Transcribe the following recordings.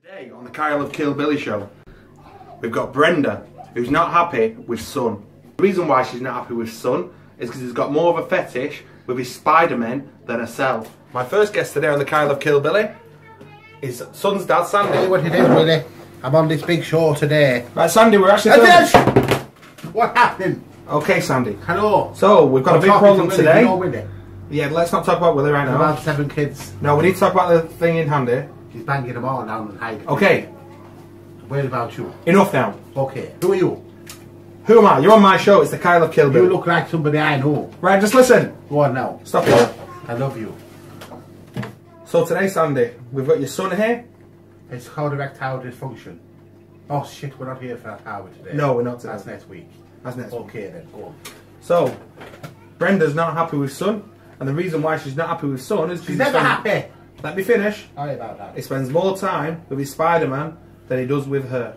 Today on the Kyle of Kill Billy show, we've got Brenda, who's not happy with Son. The reason why she's not happy with Son is because he's got more of a fetish with his SpiderMan than herself. My first guest today on the Kyle of Kill Billy is Son's dad, Sandy. Hey, what it is, really? I'm on this big show today. Right, Sandy, we're actually... What happened? Okay, Sandy. Hello. So, we've got a big problem today. Willie. Yeah, let's not talk about Willie right now. About 7 kids. No, we need to talk about the thing in hand here. He's banging them all down and hiding. Okay. Where about you? Enough now. Okay. Who are you? Who am I? You're on my show. It's the Kyle of Kill Billy. You look like somebody I know. Right, just listen. Go on now. Stop it. I love you. So today, Sandy, we've got your son here. It's called erectile dysfunction. Oh shit, we're not here for that, are we, today? No, we're not today. That's next week. That's next week. Okay then, go on. So, Brenda's not happy with Son, and the reason why she's not happy with Son is... She's never happy. Let me finish. Sorry about that. He spends more time with his Spider-Man than he does with her.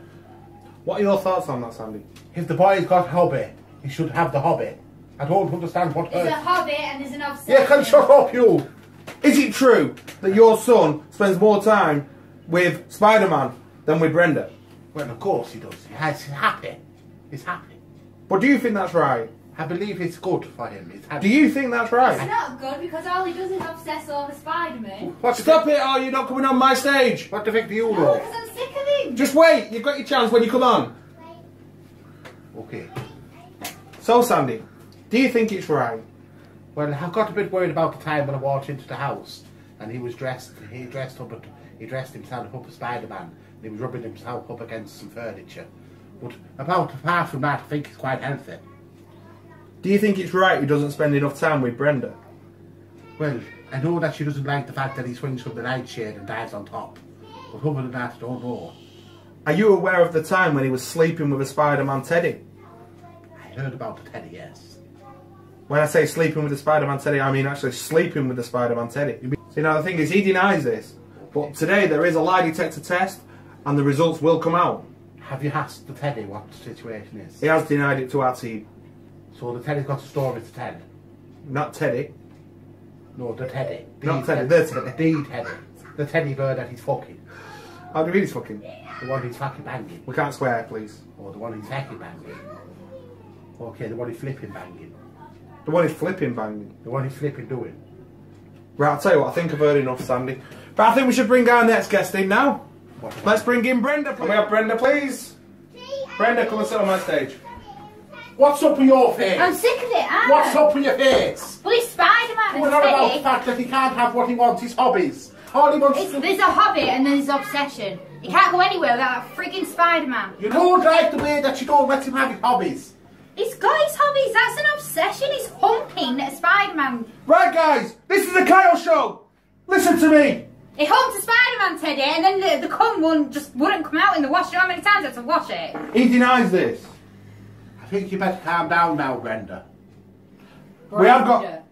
What are your thoughts on that, Sandy? If the boy's got a hobby, he should have the hobby. I don't understand what... There's a hobby and there's an obsession. Yeah, can shut up, you! Is it true that your son spends more time with Spider-Man than with Brenda? Well, of course he does. He's happy. He's happy. But do you think that's right? I believe it's good for him. He's happy. Do you think that's right? It's not good because all he does is obsess over Spider-Man. Stop it, or you're not coming on my stage. What the fuck do you No, know? because I'm sick of him. Just wait, you've got your chance when you come on. Okay. So, Sandy, do you think it's right? Well, I got a bit worried about the time when I walked into the house and he dressed himself up as Spider-Man and he was rubbing himself up against some furniture. But apart from that, I think it's quite healthy. Do you think it's right he doesn't spend enough time with Brenda? Well, I know that she doesn't like the fact that he swings from the nightshade and dives on top. But other than that, I don't know. Are you aware of the time when he was sleeping with a Spider-Man teddy? I heard about the teddy, yes. When I say sleeping with the Spider-Man teddy, I mean actually sleeping with the Spider-Man teddy. See, now the thing is, he denies this. But today there is a lie detector test and the results will come out. Have you asked the teddy what the situation is? He has denied it to our team. So the teddy's got a story to tell? Not Teddy. No, the teddy. Not Teddy, the teddy. The teddy. The teddy bird that he's fucking. How do you mean he's fucking? The one he's fucking banging. We can't swear, please. Or the one he's fucking banging. Okay, the one he's flipping banging. The one he's flipping banging. The one he's flipping doing. Right, I'll tell you what, I think I've heard enough, Sandy. But I think we should bring our next guest in now. Let's bring in Brenda. Can we have Brenda, please? Brenda, come and sit on my stage. What's up with your face? I'm sick of it, Anna. What's up with your face? Well, he's Spider-Man We're and not about the Teddy. fact that he can't have what he wants, his hobbies. All he wants to... There's a hobby and there's obsession. He can't go anywhere without a frigging Spider-Man. You don't like the way that you don't let him have his hobbies. He's got his hobbies. That's an obsession. He's humping at Spider-Man. Right, guys, this is the Kyle show. Listen to me. He humped a Spider-Man Teddy and then the cum one just wouldn't come out in the wash. You know how many times I had to wash it? He denies this. I think you better calm down now, Brenda. We have got...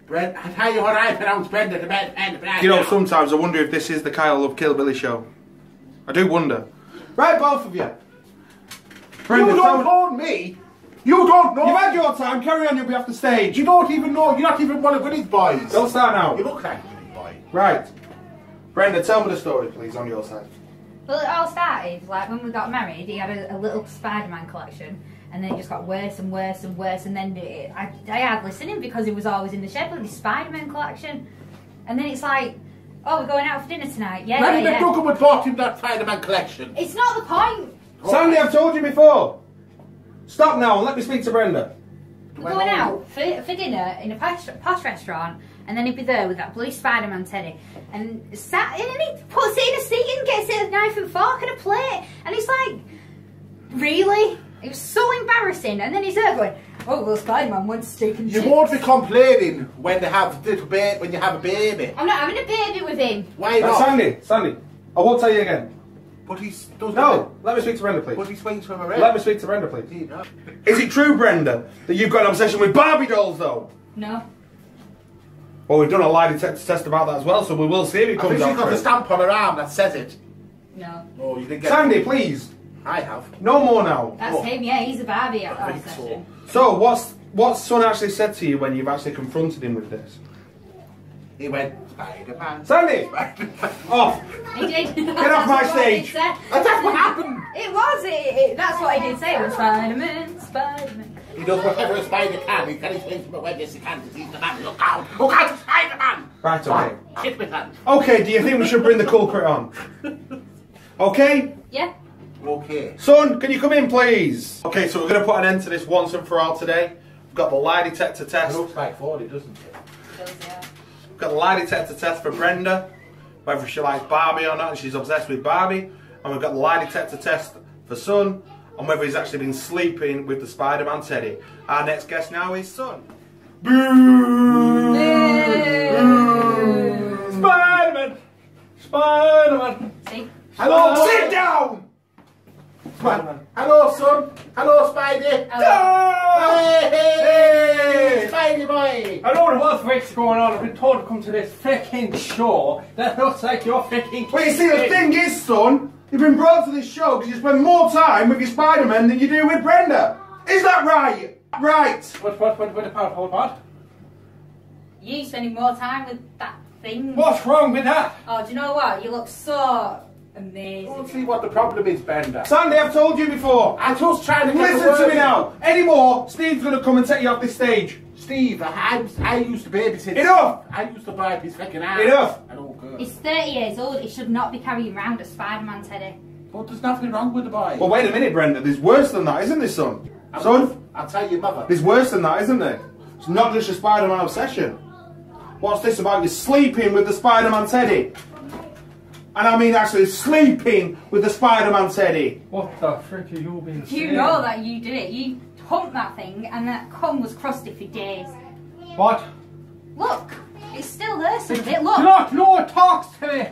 Brenda, I tell you what I pronounce Brenda the best. You know, sometimes I wonder if this is the Kyle of Kill Billy show. I do wonder. Right, both of you. Brenda, You don't own me. You don't know. You've had your time. Carry on. You'll be off the stage. You don't even know. You're not even one of Winnie's boys. Don't start now. You look like a Winnie's boy. Right. Brenda, tell me the story, please, on your side. Well, it all started, like, when we got married, he had a little Spider-Man collection, and then it just got worse and worse and worse, and then I hardly seen him because he was always in the shed with his Spider-Man collection. And then it's like, oh, we're going out for dinner tonight, yeah, When yeah. McDuckman bought him that Spider-Man collection. It's not the point. Sandy, I've told you before. Stop now and let me speak to Brenda. We're going out for dinner in a posh restaurant, and then he'd be there with that blue Spider-Man teddy, and he puts it in a seat and gets it a knife and fork and a plate, and it's like, really? It was so embarrassing. And then he's there going, oh, well, Spider-Man wants steak and chips. You won't be complaining when they have when you have a baby. I'm not having a baby with him. Why not? Sandy, I won't tell you again. But he's... No, let me speak to Brenda, please. But he swings from around. Let me speak to Brenda, please. Is it true, Brenda, that you've got an obsession with Barbie dolls, though? No. Well, we've done a lie detector test about that as well, so we will see if it comes out. She's got the stamp on her arm that says it. No. Oh, you didn't get Sandy, it. please. I have. No more now. That's him, yeah, he's a Barbie I think obsession. So, what's Son actually said to you when you've actually confronted him with this? He went, Spider-Man. Sandy! Off! He did. Get off my stage! That's what happened! It was. That's what he did say. It was Spider-Man, Spider-Man. He does whatever a spider can. He can change from a web as he can to he's the man. Look out! Look out, Spider-Man! Right, okay. Hit me, hand. Okay, do you think we should bring the culprit on? Okay? Yeah. Okay. Son, can you come in, please? Okay, so we're going to put an end to this once and for all today. We've got the lie detector It test. looks like 40, doesn't it? We've got the lie detector test for Brenda, whether she likes Barbie or not, and she's obsessed with Barbie. And we've got the lie detector test for Son, on whether he's actually been sleeping with the Spider-Man teddy. Our next guest now is Son. Boo! Boo! Spider-Man! Spider-Man! See? Hello! Sit down! Spider-Man. Hello, son. Hello, Spidey. Hello. Hey, Spidey boy. I don't know what the frick's going on. I've been told to come to this fricking show that looks like you're fricking. Well, you see, the thing is, son, you've been brought to this show because you spend more time with your Spider-Man than you do with Brenda. Is that right? Right. What about hold on? You spending more time with that thing. What's wrong with that? Oh, do you know what? You look so amazing. We'll see what the problem is, Brenda. Sandy, I've told you before. I'm just trying to get Listen to me now. Any more, Steve's going to come and take you off this stage. Steve, I used to babysit. Enough. I used to buy his fucking ass. Enough. I don't care. He's 30 years old. He should not be carrying around a Spider-Man teddy. But there's nothing wrong with the boy. Well, wait a minute, Brenda. There's worse than that, isn't there, son? Son, I'll tell your mother. there's worse than that, isn't there? It's not just a Spider-Man obsession. What's this about you sleeping with the Spider-Man teddy? And I mean actually sleeping with the Spider-Man teddy. What the frick are you being Do you know that you did it? You humped that thing and that cum was crusty for days. What? Look, it's still there some of it. Do Look. not, no one talks to me.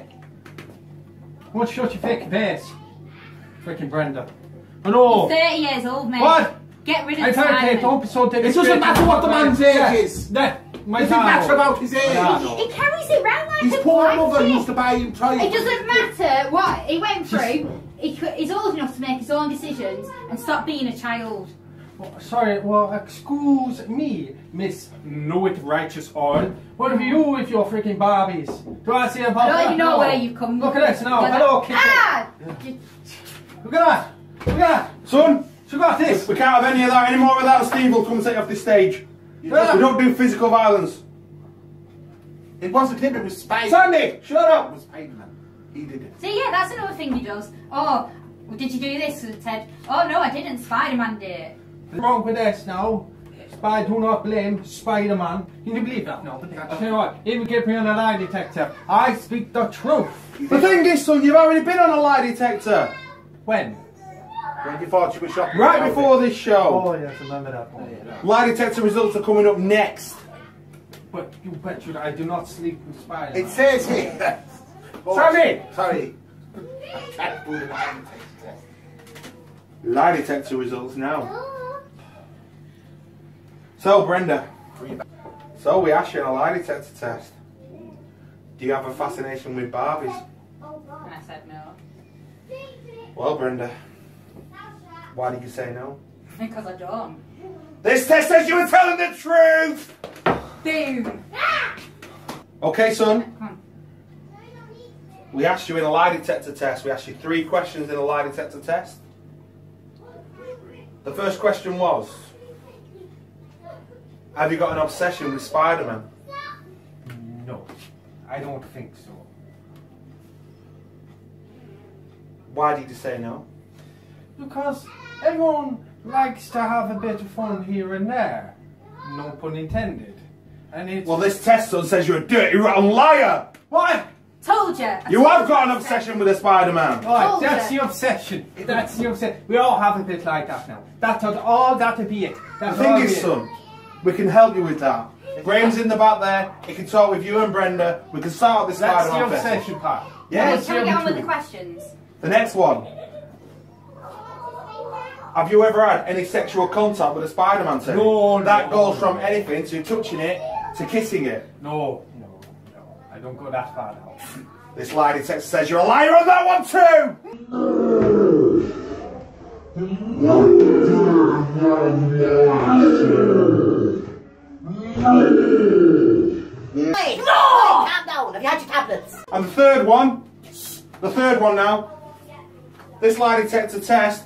Won't shut your fake face. Fricking Brenda. I know. You're 30 years old, mate. What? Get rid of I the tell you, Spider-Man. don't be so It doesn't matter what the man's age is. My Doesn't matter about his age. He carries it round like His a poor blanket. mother used to buy him toys. It doesn't matter what he went through. He's old enough to make his own decisions and stop being a child. Sorry, well, excuse me, Miss Know-It Righteous Oil. What have you with your freaking Barbies? Do I see a Barbie? I don't even know where you've come Look at this now. Look at Hello, that. kitchen. Ah! Look at that. Look at that. Son, So you got this. we can't have any of that anymore without Steve will come and take you off this stage. Yeah. We don't do physical violence. It wasn't him, it was Spider. Sandy, shut It up. was Spider-Man. He did it. See, yeah, that's another thing he does. Oh, well, did you do this, Ted? Oh, no, I didn't. Spider-Man did it. What's wrong with this now? Do not blame Spider-Man. Can you believe that now? You know what? Even give me on a lie detector. I speak the truth. The thing is, son, you've already been on a lie detector. When? When you thought you were shopping. Right before this show. Oh yes, I remember that one. Lie detector results are coming up next. But you bet you I do not sleep with Spider-Man. It says here. Oh, Sandy! Sorry. Lie detector results now. So, Brenda. So, we asked you on a lie detector test. Do you have a fascination with Barbies? And I said no. Well, Brenda. Why did you say no? Because I don't. This test says you were telling the truth! Boom! Okay, son. Come on. We asked you in a lie detector test. We asked you 3 questions in a lie detector test. The first question was, have you got an obsession with Spider-Man? No, I don't think so. Why did you say no? Because everyone likes to have a bit of fun here and there. No pun intended. And it's... Well, this test son says you're a dirty, rotten liar! What? Told you. You have got an obsession with a Spider-Man. Right, Told that's ya. the obsession. That's the obsession. We all have a bit like that now. That's all that'll be it. The That's thing all is, it is. son, we can help you with that. Graham's in the back there. He can talk with you and Brenda. We can start this That's the Spider-Man fest. obsession part. Yeah. Can we get on with the questions? The next one. Have you ever had any sexual contact with a Spider-Man teddy? No, That no, goes from no. anything to touching it to kissing it. No. I don't go that far now. This lie detector says you're a liar on that one too! Hey, no! Have you had your tablets? And the third one now. This lie detector test,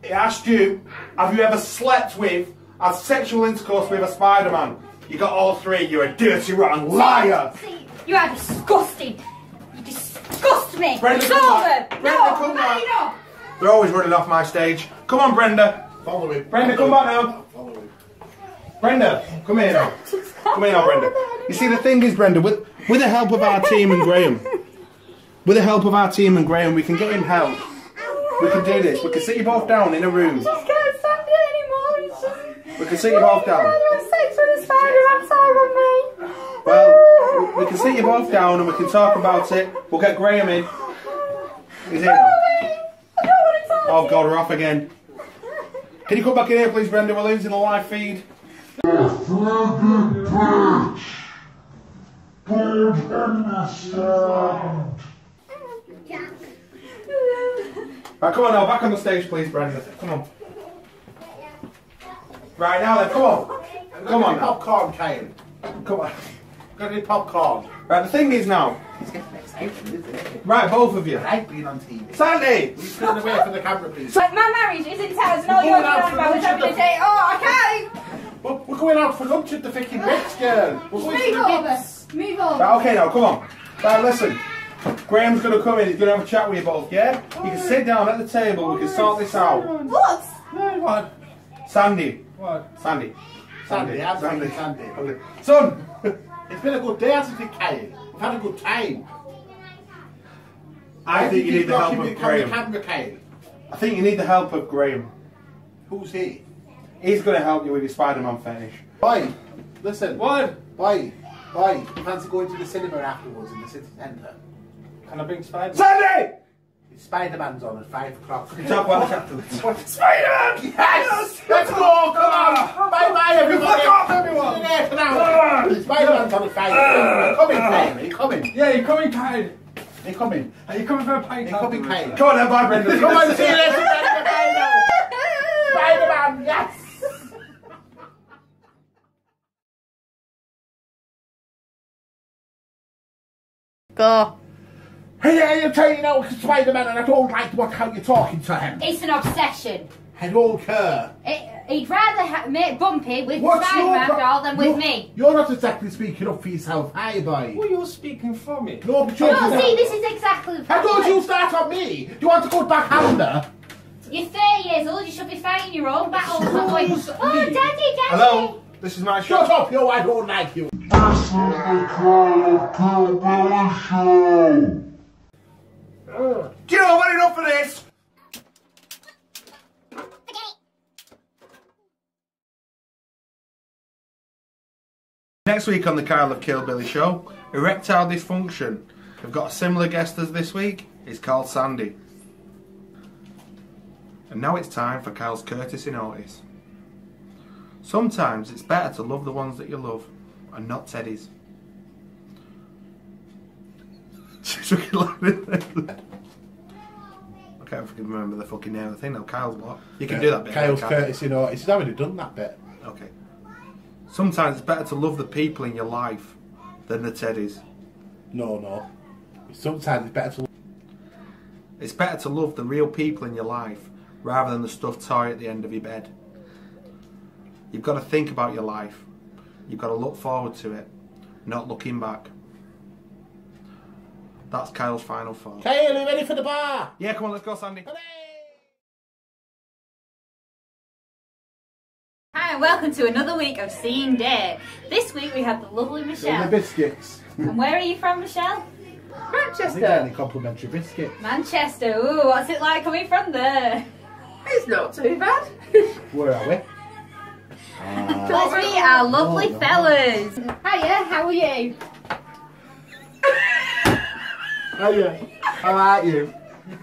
it asked you, have you ever slept with, had sexual intercourse with a Spider-Man? You got all three, you're a dirty, rotten liar! See, you are disgusting! You disgust me! Brenda, It's come over! back. Brenda, No, come I'm back. enough! They're always running off my stage. Come on, Brenda. Follow him. Brenda, come back now. Follow him. Brenda, come here now. Come here now, Brenda. You see, the thing is, Brenda, with the help of our team and Graham, we can get him help. We can do this. We can sit you both down in a room. I just can't stand it anymore. It's just... We can sit you both down. I have sex with a spider outside of me. Well, we can sit you both down and we can talk about it. We'll get Graham in. He's here now. I don't want to talk Oh God, we're off again. Can you come back in here, please, Brenda? We're losing the live feed. Right, come on now, back on the stage, please, Brenda. Come on. Right now, then, come on. Come on now. Popcorn, Kyle. Come on. Got any popcorn? Right, the thing is now. It's getting exciting, isn't it? Right, both of you. I like being on TV. Sandy! You turn away from the camera, please. Like, my marriage is in town, and all you're talking about is having a date. Oh, I can't! We're going out for lunch at the freaking Ritz, girl. We're going to Move the over. Ritz. Move over. Right, okay now, come on. Right, listen. Graham's going to come in, he's going to have a chat with you both, yeah? You can sit down at the table, we can sort this out. What? What? Sandy. What? Sandy. Sandy, I'm Sandy. Okay. Son! It's been a good day, hasn't it, Kyle? We've had a good time. I think you need the help of Graham. Camera, Kyle. I think you need the help of Graham. Who's he? He's going to help you with your Spider-Man fetish. Boy, listen. What? Boy, you fancy going to the cinema afterwards in the city centre? Can I bring Spider-Man? Sandy! Spider-Man's on at 5 o'clock. You talk about this afterwards. Spider-Man! Yes! Let's go! Come on! Bye-bye, everybody! Fuck off, everyone! See you later now. Spider-Man's on at 5 o'clock. Come in, Kyle. Are you coming? Yeah, you're coming, Kyle. Are you coming? Are you coming for a pint? Are you coming, Kyle? Come on then, bye, Brenda. Come on, see you later, Spider-Man! Yes! Go. Hey, I'm telling you now, Spider-Man, and I don't like how you're talking to him. It's an obsession. I don't care. He'd rather make Bumpy with What's Spider-Man your doll than with you're, me. You're not exactly speaking up for yourself, are you, boy? Well, you're speaking for me. No, but you're No, see, this is exactly the How problem. don't you start on me? Do you want to go backhander? You're 30 years old, you should be fighting your own battles. Not going, Who's oh, me? daddy. Hello, this is my show. Shut up, yo, I don't like you. This is the KristaCof Show. Do you know what enough of this? Next week on the Kyle of Killbilly Show, erectile dysfunction. We've got a similar guest as this week. It's called Sandy. And now it's time for Kyle's courtesy notice. Sometimes it's better to love the ones that you love and not teddies. She's fucking laughing. I can't fucking remember the fucking name of the thing now. Kyle's what? You can do that bit. Kyle's can't courtesy notice. He's already done that bit. you? Okay. Sometimes it's better to love the people in your life than the teddies. No. Sometimes it's better to... It's better to love the real people in your life rather than the stuffed toy at the end of your bed. You've got to think about your life. You've got to look forward to it, not looking back. That's Kyle's final thought. Kyle, are you ready for the bar? Yeah, come on, let's go, Sandy. Hi, and welcome to another week of Seeing Day. This week we have the lovely The Michelle. biscuits. And where are you from, Michelle? I think Manchester. any complimentary biscuits. Manchester. Ooh, what's it like coming from there? It's not too bad. Where are we? Let's meet our lovely fellas. Hiya, how are you? Hiya. I like you.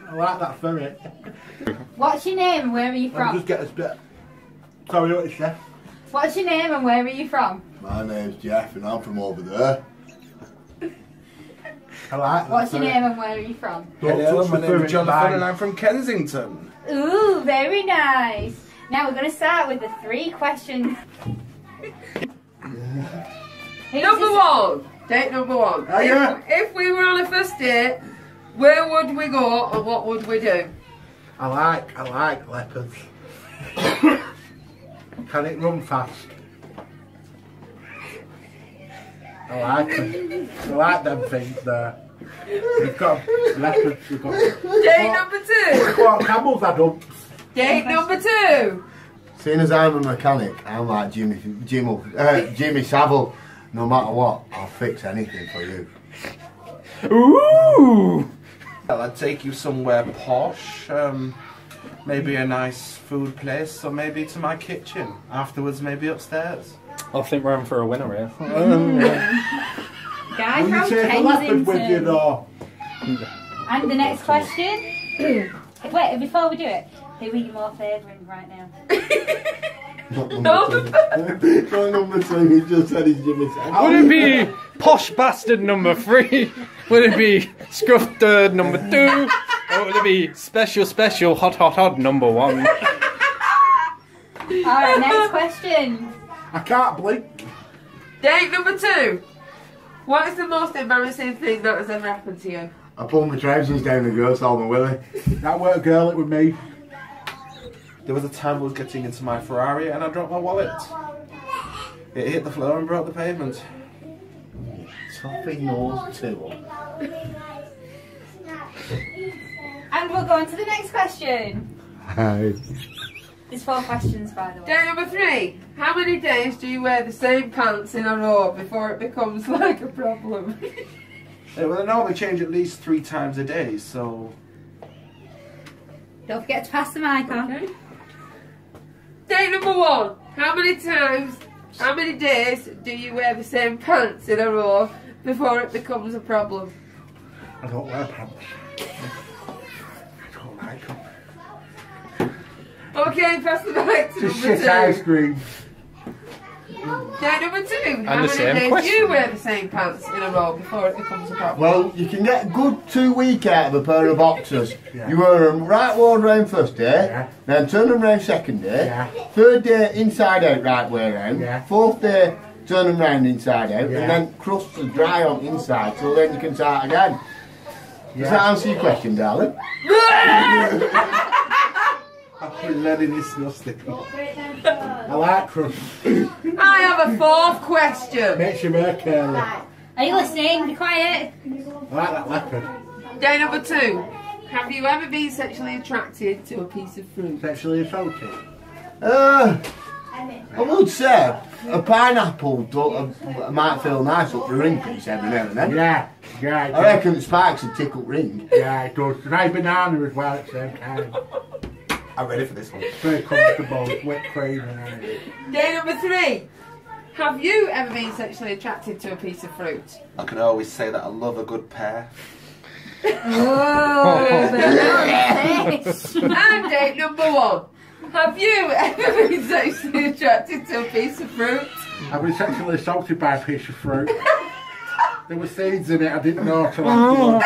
I like that ferret. What's your name and where are you Let me from? just get this bit. Sorry, what is chef? What's your name and where are you from? My name's Jeff and I'm from over there. I like that What's your ferret. name and where are you from? Don't Hello, touch my the name is ferret, Jonathan bye. and I'm from Kensington. Ooh, very nice. Now we're going to start with the 3 questions. Number 1. Date number one. Oh, yeah. If we were on a first date, where would we go and what would we do? I like leopards. Can it run fast? I like them. I like them things there. We've got leopards, we've got... Date number two. We've got camels had humps. Date number two. Seeing as I'm a mechanic, I'm like Jimmy Savile. No matter what, I'll fix anything for you. Ooh! Well, I'd take you somewhere posh, maybe a nice food place, or maybe to my kitchen. Afterwards, maybe upstairs. I think we're in for a winner here. Guy Will you from take a leopard with you Kensington. though? And the next question. Wait, before we do it, who are you more favouring right now? Not number two, he just said he's Jimmy Savile. Would it be posh bastard number 3? Would it be scruff turd number 2? Or would it be special hot number 1? Alright, next question. I can't blink. Date number two. What is the most embarrassing thing that has ever happened to you? I pulled my trousers down the girl, told my willy. That weren't a girl, it was me. There was a time I was getting into my Ferrari and I dropped my wallet. It hit the floor and broke the pavement. Toppy nose too. And we'll go on to the next question. Hi. There's 4 questions, by the way. Date number three. How many days do you wear the same pants in a row before it becomes like a problem? Well, I normally change at least 3 times a day, so... Don't forget to pass the mic on. Okay. Date number one. How many days do you wear the same pants in a row before it becomes a problem? I don't wear pants. I don't like them. Okay, pass the mic to Just number shit ice two. cream. Date number two. How the many same days do question. you wear the same pants in a row before it becomes a problem? Well, you can get a good 2 weeks out of a pair of boxers. Yeah. You wear them right way round first day, Yeah. then turn them round second day, Yeah. third day inside out right way round, Yeah. fourth day turn them round inside out, Yeah. and then crust and dry on inside, so then you can start again. Does that answer your question, darling? I'm letting this disgusting. I like crust. I have a fourth question. Makes you more curly. Are you listening? Be quiet. I like that leopard. Date number two. Have you ever been sexually attracted to a piece of fruit? Sexually assaulted. I would say a pineapple might feel nice up the ring piece every now and then. Yeah, yeah. I reckon the spikes would tickle ring. Yeah, it does. Dry banana as well at the same time. I'm ready for this one. Very comfortable, whipped cream and everything. Date number three. Have you ever been sexually attracted to a piece of fruit? I can always say that I love a good pear. Oh, And date number one. Have you ever been sexually attracted to a piece of fruit? I've been sexually assaulted by a piece of fruit. There were seeds in it, I didn't know till afterwards.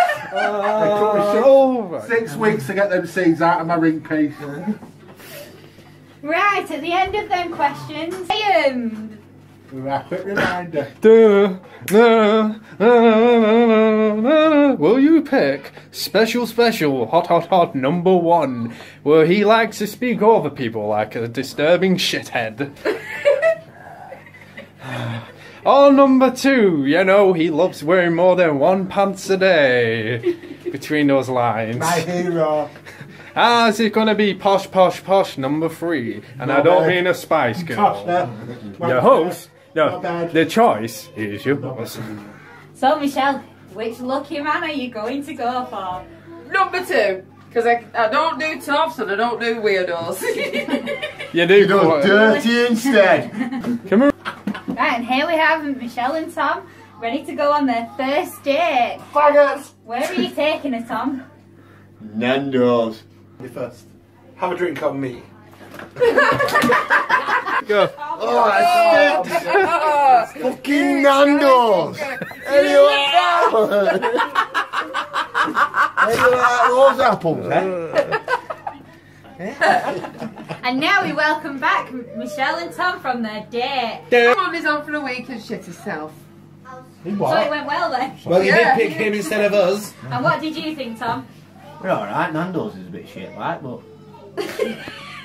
It took me 6 weeks to get them seeds out of my ring piece. Right, at the end of them questions, A quick reminder. Will you pick special hot number 1, where he likes to speak over people like a disturbing shithead? Or number 2, you know, he loves wearing more than 1 pants a day. Between those lines. My hero. Is it gonna be posh number 3? And I don't mean a Spice Girl. Costa. The host, no, Not bad. the choice is yours. So, Michelle, which lucky man are you going to go for? Number two. Because I don't do tops and I don't do weirdos. You do You go dirty instead. Come on. Right, and here we have Michelle and Tom ready to go on their first date. Faggots. Where are you taking her, Tom? Nando's. You first. Have a drink on me. Go. Oh, that's fucking Nando's. Anyway, those apples, eh? And now we welcome back Michelle and Tom from their date. Tom is on for a week and shit himself. So it went well then. Well, you did pick him instead of us. And what did you think, Tom? We're alright, Nando's is a bit shit, like, but...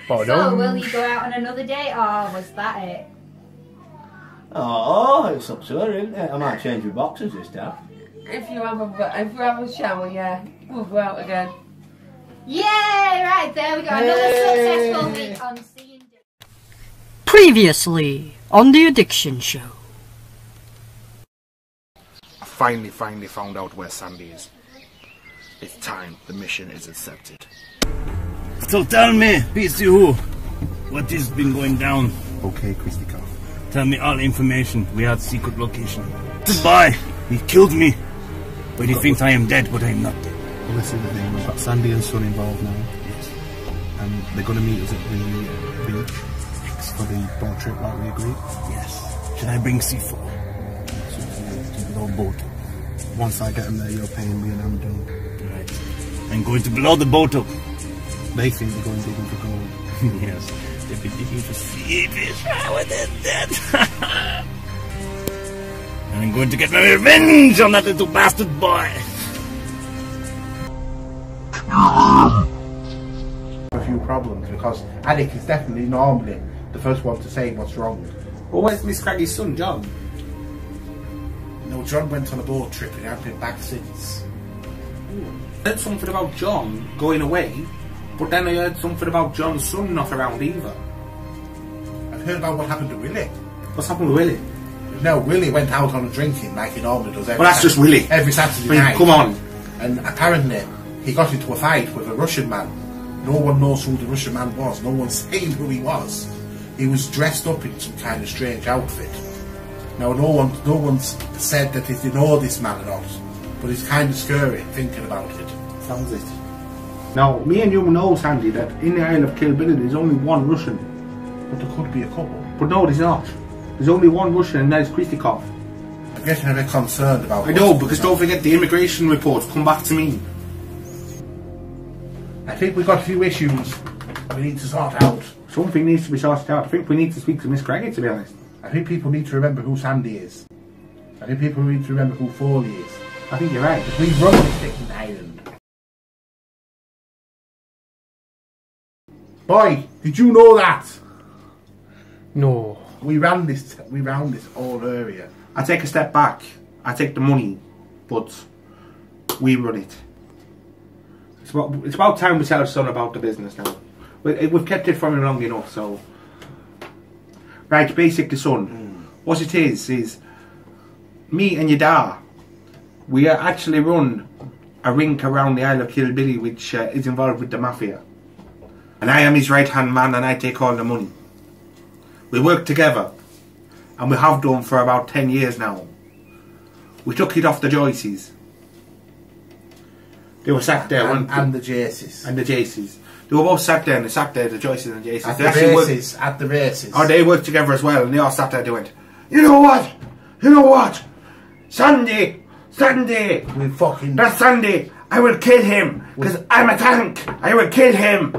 So, will you go out on another date, or was that it? Oh, it's up to her, isn't it? I might change my boxes this time. If you have a shower, yeah, we'll go out again. Yay! Right, there we go. Another successful week on Seeing. Previously on The Addiction Show. I finally found out where Sandy is. It's time. The mission is accepted. So tell me, PC who, what has been going down? Okay, KristaCof. Tell me all information. We have secret location. This boy, he killed me. But he thinks I am dead, but I am not dead. Well, this is the thing. We've got Sandy and Son involved now. Yes. And they're going to meet us at the beach for the boat trip like we agreed. Yes. Should I bring C4? So to blow boat. Once I get them there, you're paying me and I'm done. Right. I'm going to blow the boat up. They think they're going digging for gold. Yes. They've been digging for sea fish. How are they dead? And I'm going to get my revenge on that little bastard boy. A few problems because Alec is definitely normally the first one to say what's wrong. Well, where's Miss Craggy's son, John? No, John went on a boat trip and he hasn't been back since. I heard something about John going away, but then I heard something about John's son not around either. I've heard about what happened to Willie. What's happened to Willie? No, Willie went out on a drinking like he normally does every Well, that's just Willie. Every Saturday I mean, night. come on. And apparently he got into a fight with a Russian man. No one knows who the Russian man was. No one's saying who he was. He was dressed up in some kind of strange outfit. Now, no one's said that they know this man or not, but it's kind of scary thinking about it. Sounds it. Now, me and you know, Sandy, that in the Isle of Kilbilly there's only one Russian. But there could be a couple. But no, there's not. There's only one Russian, and that's KristaCof. I'm getting a bit concerned about. I know, because don't forget the immigration reports come back to me. I think we've got a few issues we need to sort out. Something needs to be sorted out. I think we need to speak to Miss Craggy, to be honest. I think people need to remember who Sandy is. I think people need to remember who Foley is. I think you're right. Because we run this sticking island. Boy, did you know that? No. We ran this whole area. I take a step back. I take the money, but we run it. It's about time we tell our son about the business now. We've kept it from him long enough, so... Right, basically, son, what it is me and your dad, we actually run a rink around the Isle of Kilbilly which is involved with the mafia. And I am his right-hand man and I take all the money. We work together, and we have done for about 10 years now. We took it off the Joyces. They were sat there, and the Jaces. And the Jaces. They were both sat there, and they sat there, the Joyces and the Jaces. At the races. Oh, they worked together as well, and they all sat there, they went, You know what? Sandy! We fucking... That's Sandy! I will kill him! Because I'm a tank! I will kill him!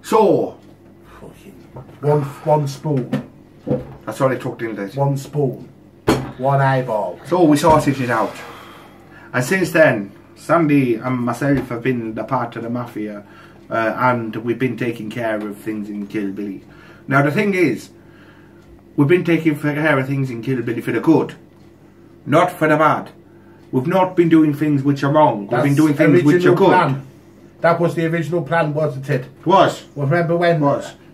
So... One spoon. That's all it took, didn't it? One spoon. One eyeball. So we sorted it out. And since then, Sandy and myself have been a part of the mafia, and we've been taking care of things in Kilbilly. Now the thing is, we've been taking care of things in Kilbilly for the good, not for the bad. We've not been doing things which are wrong. We've been doing things which are good. Plan. That was the original plan, wasn't it? It was. Well, remember when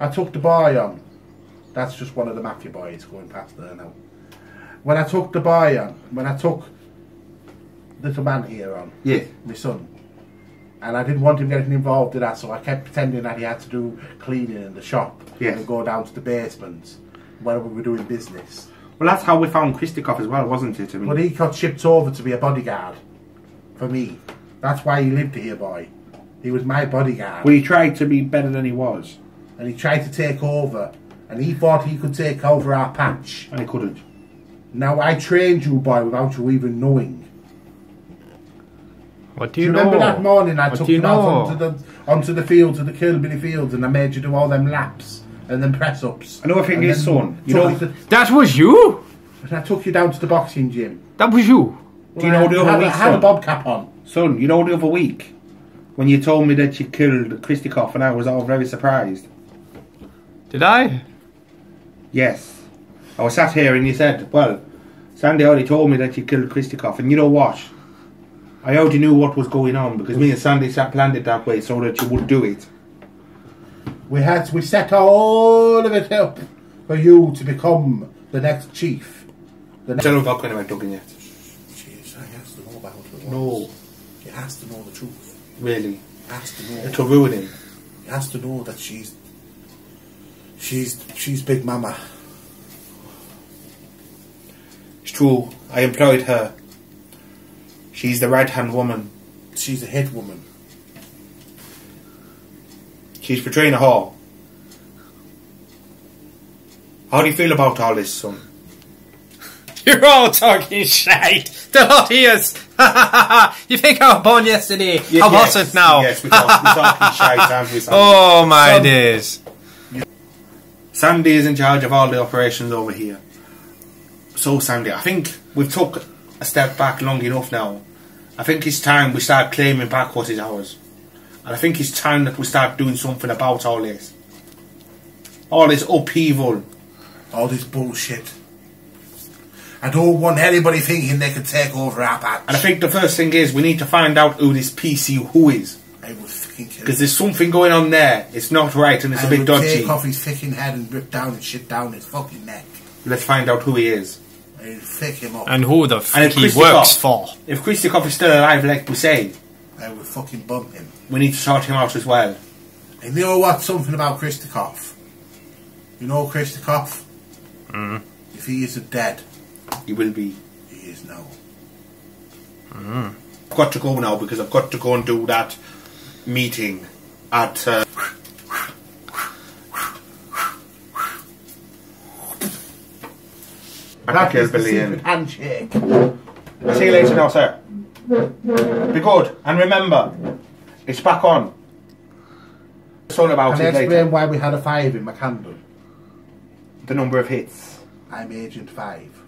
I took the boy on? That's just one of the mafia boys going past there now. When I took the boy on, when I took little man here on, my son, and I didn't want him getting involved in that, so I kept pretending that he had to do cleaning in the shop and go down to the basement where we were doing business. Well, that's how we found KristaCof as well, wasn't it? I mean, but he got shipped over to be a bodyguard for me. That's why he lived here, boy. He was my bodyguard. Well, he tried to be better than he was. And he tried to take over. And he thought he could take over our patch. And he couldn't. Now, I trained you, boy, without you even knowing. What do you know? Remember that morning I took you out onto the fields, to the Kilbilly fields, and I made you do all them laps and then press-ups. I know a thing is, son. You know, that was you? And I took you down to the boxing gym. That was you. Do you know the other week, I had a son? bob cap on. Son, you know the other week when you told me that you killed KristaCof and I was all very surprised? Did I? Yes. I was sat here and you said, well, Sandy already told me that you killed KristaCof, and you know what? I already knew what was going on because me and Sandy planned it that way so that you would do it. We set all of it up for you to become the next chief. Tell him about Quinn Duggan yet. Jeez, I has to know about it. No. He has to know the truth. Really? He has to know. It'll ruin him. He has to know that she's Big Mama. It's true. I employed her. She's the right-hand woman. She's the head woman. She's portraying a whore. How do you feel about all this, son? You're all talking shite. The lot of yous. You think I was born yesterday? I wasn't now. Yes, we're talking shite, aren't we, Sandy? Oh my days. Sandy is in charge of all the operations over here. So, Sandy, I think we've took a step back long enough now. I think it's time we start claiming back what is ours. And I think it's time that we start doing something about all this. All this upheaval. All this bullshit. I don't want anybody thinking they can take over our patch. And I think the first thing is we need to find out who this PC who is. I will fucking kill him. Because there's something going on there. It's not right and it's a bit dodgy. I will take off his fucking head and rip down and shit down his fucking neck. Let's find out who he is. I'll fuck him up. And who the fuck he works for. If KristaCof is still alive, like we say, I will fucking bump him. we need to sort him out as well. And you know what? Something about KristaCof. You know KristaCof? If he isn't dead, He will be. he is now. I've got to go now because I've got to go and do that meeting at... That is the secret handshake. I'll see you later now, sir. Be good. And remember, it's back on. It's all about Can I it later. explain why we had a 5 in my candle? The number of hits. I'm Agent 5.